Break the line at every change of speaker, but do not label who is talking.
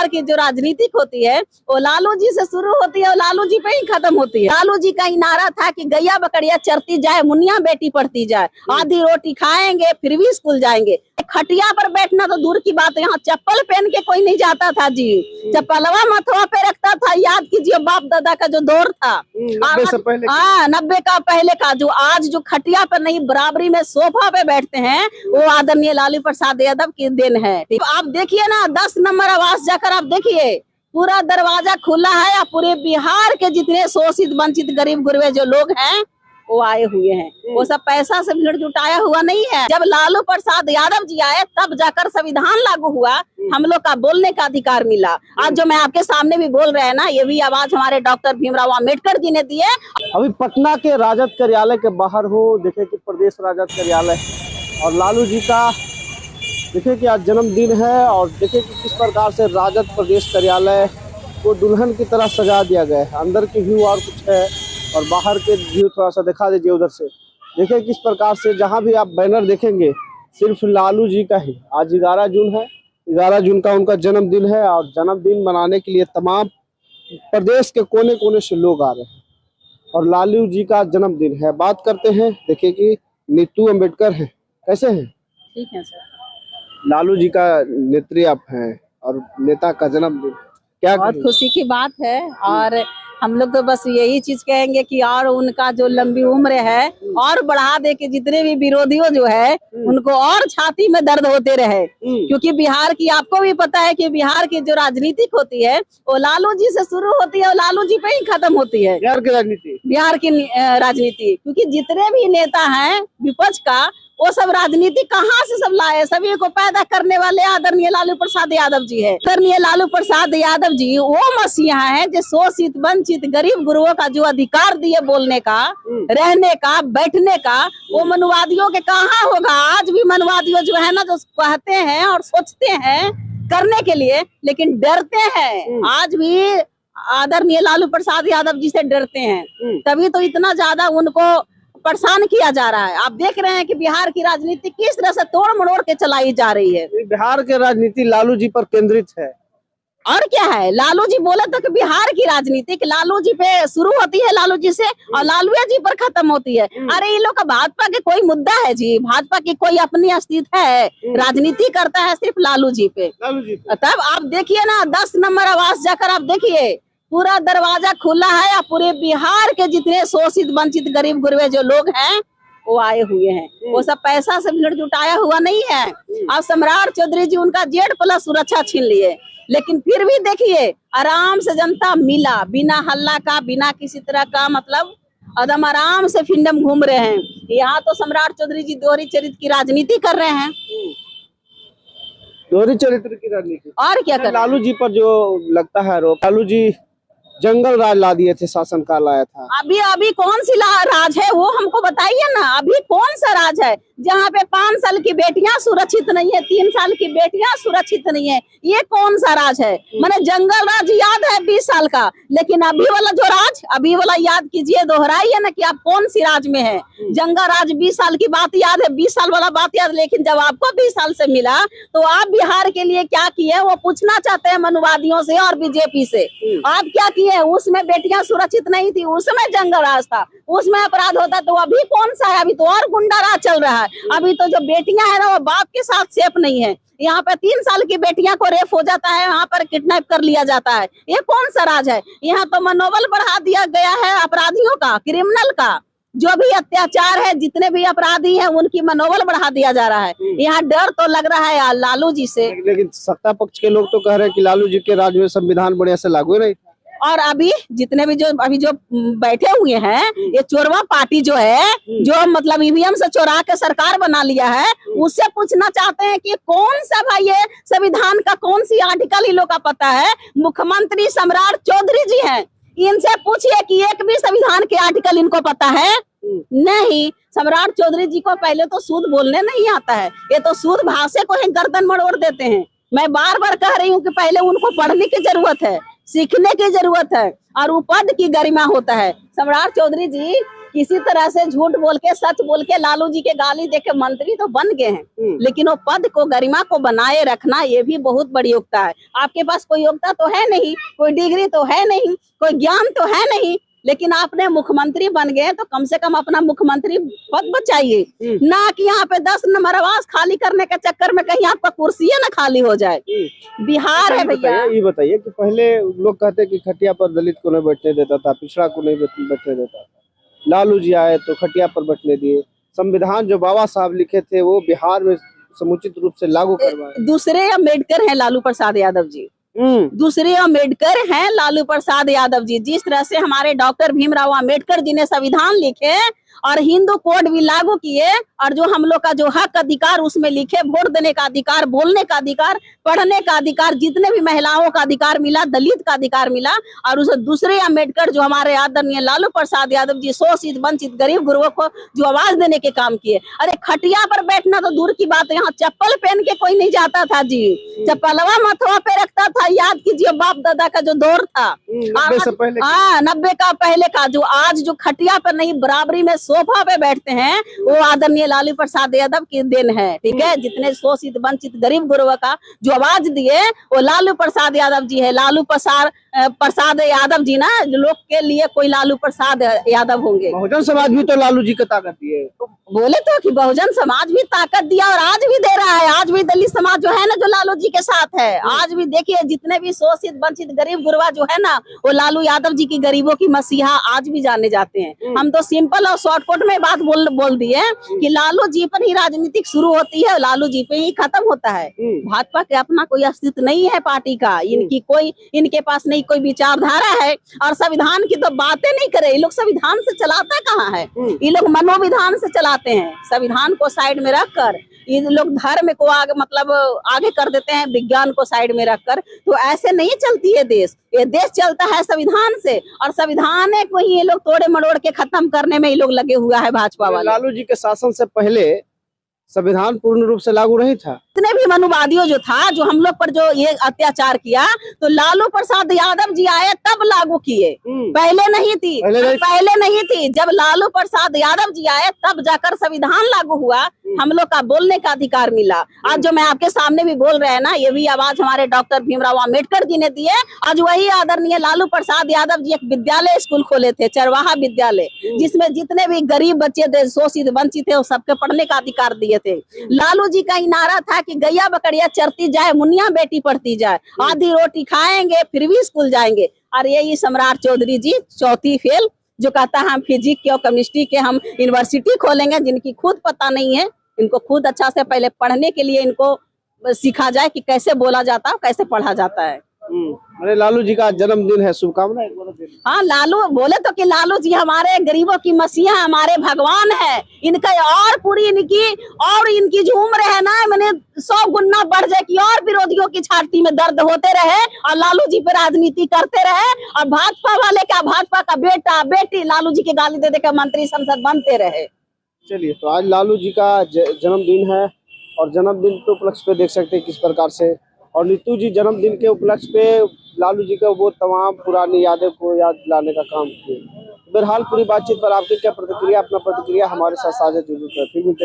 बिहार की जो राजनीतिक होती है वो लालू जी से शुरू होती है और लालू जी पे ही खत्म होती है। लालू जी का ही नारा था कि गैया बकरिया चरती जाए, मुनिया बेटी पढ़ती जाए, आधी रोटी खाएंगे फिर भी स्कूल जाएंगे। खटिया पर बैठना तो दूर की बात है, यहाँ चप्पल पहन के कोई नहीं जाता था जी, चप्पलवा मथवा पे रखता था। याद कीजिए बाप दादा का जो दौर था, 90 का पहले का, जो आज जो खटिया पर नहीं बराबरी में सोफा पे बैठते हैं वो आदरणीय लालू प्रसाद यादव की देन है। आप देखिए ना 10 नंबर आवास जाकर आप देखिए, पूरा दरवाजा खुला है और पूरे बिहार के जितने शोषित वंचित गरीब गुरबे जो लोग हैं वो आए हुए हैं। वो सब पैसा से भीड़ जुटाया हुआ नहीं है। जब लालू प्रसाद यादव जी आए तब जाकर संविधान लागू हुआ, हम लोग का बोलने का अधिकार मिला। आज जो मैं आपके सामने भी बोल रहे हैं ना, ये भी आवाज हमारे डॉक्टर भीमराव अम्बेडकर जी ने दी है।
अभी पटना के राजद कार्यालय के बाहर हो, देखे कि प्रदेश राजद कार्यालय और लालू जी का देखिए कि आज जन्मदिन है और देखिए कि किस प्रकार से राजद प्रदेश कार्यालय को दुल्हन की तरह सजा दिया गया है। अंदर की व्यू और कुछ है और बाहर के व्यू थोड़ा सा दिखा दीजिए उधर से। देखिए किस प्रकार से जहां भी आप बैनर देखेंगे सिर्फ लालू जी का ही। आज 11 जून है, 11 जून का उनका जन्मदिन है और जन्मदिन मनाने के लिए तमाम प्रदेश के कोने कोने से लोग आ रहे हैं और लालू जी का जन्मदिन है। बात करते हैं, देखिए कि नीतू अम्बेडकर है, कैसे हैं?
ठीक है सर।
लालू जी का नेत्री आप हैं और नेता का जन्मदिन, क्या
बहुत खुशी की बात है और हम लोग तो बस यही चीज कहेंगे कि और उनका जो लंबी उम्र है और बढ़ा दे कि जितने भी विरोधियों जो है उनको और छाती में दर्द होते रहे। क्योंकि बिहार की आपको भी पता है कि बिहार की जो राजनीतिक होती है वो लालू जी से शुरू होती है और लालू जी पे ही खत्म होती है। बिहार की राजनीति क्योंकि जितने भी नेता हैं विपक्ष का वो सब राजनीति कहाँ से सब लाए, सभी को पैदा करने वाले आदरणीय लालू प्रसाद यादव जी है। आदरणीय लालू प्रसाद यादव जी वो मसीहा है जो शोषित वंचित गरीब गुरुओं का जो अधिकार दिए बोलने का, रहने का, बैठने का, वो मनुवादियों के कहाँ होगा। आज भी मनुवादियों जो है ना जो कहते हैं और सोचते हैं करने के लिए लेकिन डरते हैं, आज भी आदरणीय लालू प्रसाद यादव जी से डरते हैं। तभी तो इतना ज्यादा उनको परेशान किया जा रहा है। आप देख रहे हैं कि बिहार की राजनीति किस तरह से तोड़ मरोड़ के चलाई जा रही है।
बिहार की राजनीति लालू जी पर केंद्रित है
और क्या है। लालू जी बोले तो कि बिहार की राजनीति लालू जी पे शुरू होती है, लालू जी से और लालू जी पर खत्म होती है। अरे ये लोग का भाजपा के कोई मुद्दा है जी, भाजपा की कोई अपनी अस्तित्व है, राजनीति करता है सिर्फ लालू जी पे। तब आप देखिए ना 10 नंबर आवास जाकर आप देखिए, पूरा दरवाजा खुला है और पूरे बिहार के जितने शोषित वंचित गरीब गुरबे जो लोग हैं वो आए हुए हैं। वो सब पैसा से भीड़ जुटाया हुआ नहीं है। अब सम्राट चौधरी जी उनका Z+ सुरक्षा छीन लिए, लेकिन फिर भी देखिए आराम से जनता मिला, बिना हल्ला का, बिना किसी तरह का, मतलब एकदम आराम से फिंडम घूम रहे हैं। यहाँ तो सम्राट चौधरी जी दोहरी चरित्र की राजनीति कर रहे हैं।
दोहरी चरित्र की राजनीति
और क्या कर
लालू जी पर जो लगता है आरोप, लालू जी जंगल राज ला दिए थे, शासन काल लाया था।
अभी कौन सी राज है वो हमको बताइए ना। अभी कौन सा राज है जहाँ पे 5 साल की बेटियां सुरक्षित नहीं है, 3 साल की बेटियां सुरक्षित नहीं है, ये कौन सा राज है? मैंने जंगल राज याद है 20 साल का, लेकिन अभी वाला जो राज, अभी वाला याद कीजिए, दोहराइए ना कि आप कौन सी राज में है। जंगल राज 20 साल की बात याद है, 20 साल वाला बात याद, लेकिन जब आपको 20 साल से मिला तो आप बिहार के लिए क्या किए वो पूछना चाहते हैं मनुवादियों से और बीजेपी से। आप क्या किए? उसमें बेटियां सुरक्षित नहीं थी, उसमें जंगल राज था, उसमें अपराध होता। तो अभी कौन सा है? अभी तो और गुंडा राज चल रहा है। अभी तो जो बेटियां है ना वो बाप के साथ सेफ नहीं है। यहाँ पे 3 साल की बेटियां को रेप हो जाता है, वहाँ पर किडनैप कर लिया जाता है। ये कौन सा राज है? यहाँ तो मनोबल बढ़ा दिया गया है अपराधियों का, क्रिमिनल का, जो भी अत्याचार है, जितने भी अपराधी हैं उनकी मनोबल बढ़ा दिया जा रहा है। यहाँ डर तो लग रहा है लालू जी से।
लेकिन सत्ता पक्ष के लोग तो कह रहे हैं कि लालू जी के राज में संविधान बढ़िया से लागू नहीं।
और अभी जितने भी जो बैठे हुए हैं ये चोरवा पार्टी जो है, जो मतलब ईवीएम से चोरा के सरकार बना लिया है, उससे पूछना चाहते हैं कि कौन सा भाई ये संविधान का कौन सी आर्टिकल इन लोग का पता है? मुख्यमंत्री सम्राट चौधरी जी हैं, इनसे पूछिए कि एक भी संविधान के आर्टिकल इनको पता है? नहीं। सम्राट चौधरी जी को पहले तो शुद्ध बोलने नहीं आता है, ये तो शुद्ध भाषा को ही गर्दन मरोड़ देते हैं। मैं बार बार कह रही हूँ कि पहले उनको पढ़ने की जरूरत है, सीखने की जरूरत है और वो पद की गरिमा होता है। सम्राट चौधरी जी किसी तरह से झूठ बोल के सच बोल के लालू जी के गाली दे के मंत्री तो बन गए हैं, लेकिन वो पद को गरिमा को बनाए रखना ये भी बहुत बड़ी योग्यता है। आपके पास कोई योग्यता तो है नहीं, कोई डिग्री तो है नहीं, कोई ज्ञान तो है नहीं, लेकिन आपने मुख्यमंत्री बन गए तो कम से कम अपना मुख्यमंत्री पद बचाइए, ना कि यहाँ पे 10 नंबर आवास खाली करने के चक्कर में कहीं आपका कुर्सी ना खाली हो जाए। बिहार है भैया।
ये बताइए कि पहले लोग कहते कि खटिया पर दलित को नहीं बैठने देता था, पिछड़ा को नहीं बैठने देता था, लालू जी आए तो खटिया पर बैठने दिए। संविधान जो बाबा साहब लिखे थे वो बिहार में समुचित रूप से लागू करवाए।
दूसरे अम्बेडकर हैं लालू प्रसाद यादव जी, दूसरे अम्बेडकर हैं लालू प्रसाद यादव जी। जिस तरह से हमारे डॉक्टर भीमराव अम्बेडकर जी ने संविधान लिखे और हिंदू कोड भी लागू किए, और जो हम लोग का जो हक अधिकार उसमें लिखे, वोट देने का अधिकार, बोलने का अधिकार, पढ़ने का अधिकार, जितने भी महिलाओं का अधिकार मिला, दलित का अधिकार मिला, और उस दूसरे अम्बेडकर जो हमारे आदरणीय लालू प्रसाद यादव जी शोषित वंचित गरीब गुरुओं को जो आवाज देने के काम किए। अरे खटिया पर बैठना तो दूर की बात है, यहाँ चप्पल पहन के कोई नहीं जाता था जी, चप्पलवा मथवा पे रखता था। याद कीजिए बाप दादा का जो दौर था, 90 का पहले का, जो आज जो खटिया पर नहीं बराबरी में सोफा पे बैठते हैं वो आदरणीय लालू प्रसाद यादव की देन है। ठीक है, जितने शोषित वंचित गरीब गुरुओं का जो आवाज दिए वो लालू प्रसाद यादव जी है। लालू प्रसाद यादव जी ना, लोग के लिए कोई लालू प्रसाद यादव होंगे।
बहुजन समाज भी तो लालू जी को ताकत दिए,
बोले तो कि बहुजन समाज भी ताकत दिया और आज भी दे रहा है। आज भी दलित समाज जो है ना जो लालू जी के साथ है, आज भी देखिए जितने भी शोषित वंचित गरीब गुरबा जो है ना वो लालू यादव जी की गरीबों की मसीहा आज भी जाने जाते हैं। हम तो सिंपल और शॉर्टकट में बात बोल दिए कि लालू जी पर ही राजनीतिक शुरू होती है, लालू जी पे ही खत्म होता है। भाजपा के अपना कोई अस्तित्व नहीं है पार्टी का, इनके पास नहीं कोई विचारधारा है, और संविधान की तो बातें नहीं करे। ये लोग संविधान से चलाता कहाँ है, ये लोग मनोविधान से चलाते हैं। संविधान को साइड में रखकर ये लोग धर्म को आगे मतलब आगे कर देते हैं, विज्ञान को साइड में रखकर। तो ऐसे नहीं चलती है देश, ये देश चलता है संविधान से, और संविधान को ही ये लोग तोड़े मरोड़ के खत्म करने में ये लोग लगे हुआ है भाजपा वाले।
लालू जी के शासन से पहले संविधान पूर्ण रूप से लागू नहीं था।
जितने भी मनुवादियों जो था, जो हम लोग पर जो ये अत्याचार किया, तो लालू प्रसाद यादव जी आए तब लागू किए, पहले नहीं थी। पहले नहीं थी, जब लालू प्रसाद यादव जी आए तब जाकर संविधान लागू हुआ, हम लोग का बोलने का अधिकार मिला। आज जो मैं आपके सामने भी बोल रहे हैं ना, ये भी आवाज हमारे डॉक्टर भीमराव अम्बेडकर जी ने दी है। आज वही आदरणीय लालू प्रसाद यादव जी एक विद्यालय स्कूल खोले थे, चरवाहा विद्यालय, जिसमें जितने भी गरीब बच्चे थे, शोषित वंचित थे, वो सबके पढ़ने का अधिकार दिए थे। लालू जी का ही नारा था कि गैया बकरिया चरती जाए, मुनिया बेटी पढ़ती जाए, आधी रोटी खाएंगे फिर भी स्कूल जाएंगे। और यही सम्राट चौधरी जी चौथी फेल जो कहता है हम फिजिक्स के और केमिस्ट्री के हम यूनिवर्सिटी खोलेंगे, जिनकी खुद पता नहीं है, इनको खुद अच्छा से पहले पढ़ने के लिए इनको सिखा जाए कि कैसे बोला जाता है, कैसे पढ़ा जाता है।
अरे लालू जी का जन्मदिन है, शुभकामनाएं।
हाँ, लालू बोले तो कि लालू जी हमारे गरीबों की मसीहा, हमारे भगवान है। इनका और पूरी इनकी जो उम्र है ना, मैंने 100 गुना बढ़ जाए कि और विरोधियों की छाती में दर्द होते रहे और लालू जी पे राजनीति करते रहे, और भाजपा वाले का, भाजपा का बेटा बेटी लालू जी के गाली दे के मंत्री संसद बनते रहे।
चलिए, तो आज लालू जी का जन्मदिन है, और जन्मदिन के उपलक्ष्य पे देख सकते हैं किस प्रकार से, और नीतू जी जन्मदिन के उपलक्ष्य पे लालू जी का वो तमाम पुरानी यादें को याद दिलाने का काम किए। बहरहाल पूरी बातचीत पर आपकी क्या प्रतिक्रिया, अपना प्रतिक्रिया हमारे साथ साझा जरूर करें। फिर मिलते हैं।